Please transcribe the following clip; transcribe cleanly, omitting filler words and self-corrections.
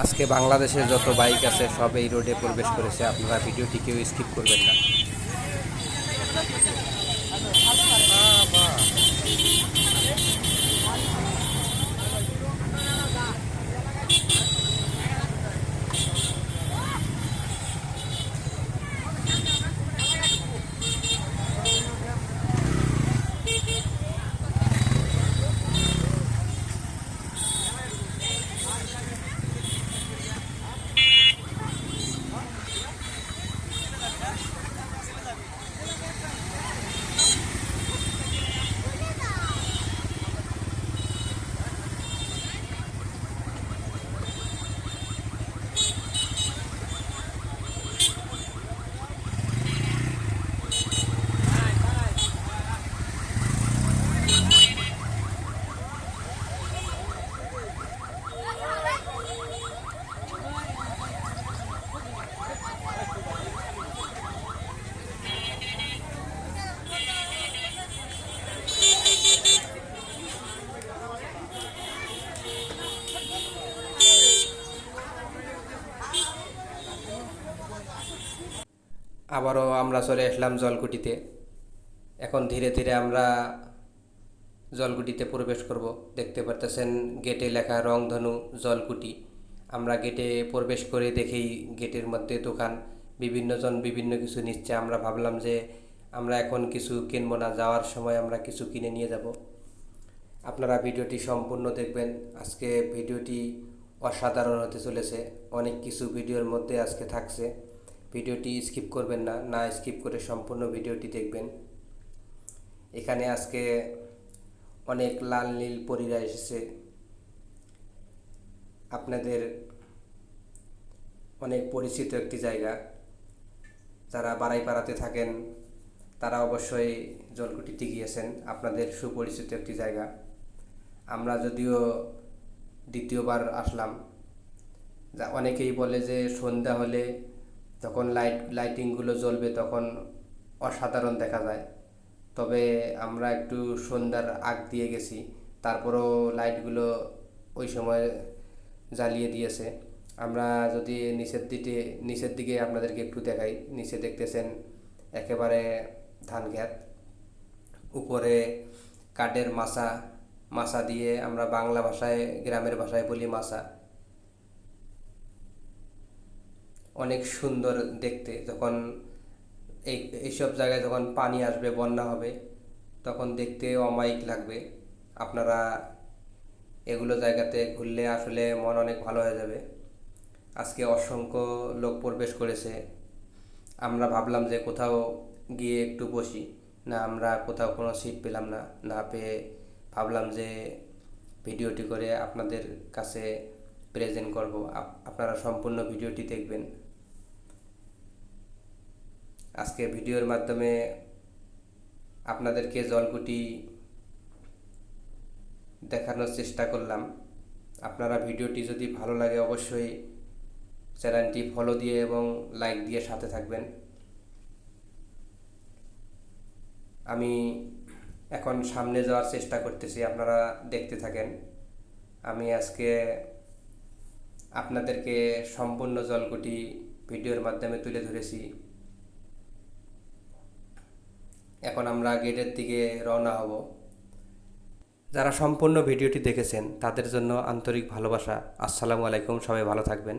আজকে বাংলাদেশের যত বাইক আছে সব এই রোডে প্রবেশ করেছে। আপনারা ভিডিওটি কেউ স্কিপ করবেন না। আবারও আমরা চলে আসলাম জলকুটিতে। এখন ধীরে ধীরে আমরা জলকুটিতে প্রবেশ করব। দেখতে পারতেছেন গেটে লেখা রংধনু জলকুটি। আমরা গেটে প্রবেশ করে দেখেই গেটের মধ্যে দোকান, বিভিন্নজন বিভিন্ন কিছু নিচ্ছে। আমরা ভাবলাম যে আমরা এখন কিছু কিনবো না, যাওয়ার সময় আমরা কিছু কিনে নিয়ে যাব। আপনারা ভিডিওটি সম্পূর্ণ দেখবেন। আজকে ভিডিওটি অসাধারণ হতে চলেছে। অনেক কিছু ভিডিওর মধ্যে আজকে থাকছে। ভিডিওটি স্কিপ করবেন না, না স্কিপ করে সম্পূর্ণ ভিডিওটি দেখবেন। এখানে আজকে অনেক লাল নীল পরীরা এসেছে। আপনাদের অনেক পরিচিত একটি জায়গা। যারা বাড়াইপাড়াতে থাকেন তারা অবশ্যই জলকুটিতে গিয়েছেন। আপনাদের সুপরিচিত একটি জায়গা। আমরা যদিও দ্বিতীয়বার আসলাম। অনেকেই বলে যে সন্ধ্যা হলে তখন লাইটিংগুলো জ্বলবে, তখন অসাধারণ দেখা যায়। তবে আমরা একটু সন্ধ্যার আগ দিয়ে গেছি, তারপরও লাইটগুলো ওই সময় জ্বালিয়ে দিয়েছে। আমরা যদি নিচের দিকে আপনাদেরকে একটু দেখাই, নিচে দেখতেছেন একেবারে ধান ক্ষেত, উপরে কাঠের মাচা দিয়ে, আমরা বাংলা ভাষায় গ্রামের ভাষায় বলি মাচা। অনেক সুন্দর দেখতে। যখন এইসব জায়গায় যখন পানি আসবে, বন্যা হবে, তখন দেখতে অমায়িক লাগবে। আপনারা এগুলো জায়গাতে ঘুরলে আসলে মন অনেক ভালো হয়ে যাবে। আজকে অসংখ্য লোক প্রবেশ করেছে। আমরা ভাবলাম যে কোথাও গিয়ে একটু বসি, না আমরা কোথাও কোনো সিট পেলাম না। না পেয়ে ভাবলাম যে ভিডিওটি করে আপনাদের কাছে প্রেজেন্ট করব। আপনারা সম্পূর্ণ ভিডিওটি দেখবেন। আজকে ভিডিওর মাধ্যমে আপনাদেরকে জলকুটি দেখানোর চেষ্টা করলাম। আপনারা ভিডিওটি যদি ভালো লাগে অবশ্যই চ্যানেলটি ফলো দিয়ে এবং লাইক দিয়ে সাথে থাকবেন। আমি এখন সামনে যাওয়ার চেষ্টা করতেছি, আপনারা দেখতে থাকেন। আমি আজকে আপনাদেরকে সম্পূর্ণ জলকুটি ভিডিওর মাধ্যমে তুলে ধরেছি। এখন আমরা গেটের দিকে রওনা হব। যারা সম্পূর্ণ ভিডিওটি দেখেছেন তাদের জন্য আন্তরিক ভালোবাসা। আসসালামু আলাইকুম। সবাই ভালো থাকবেন।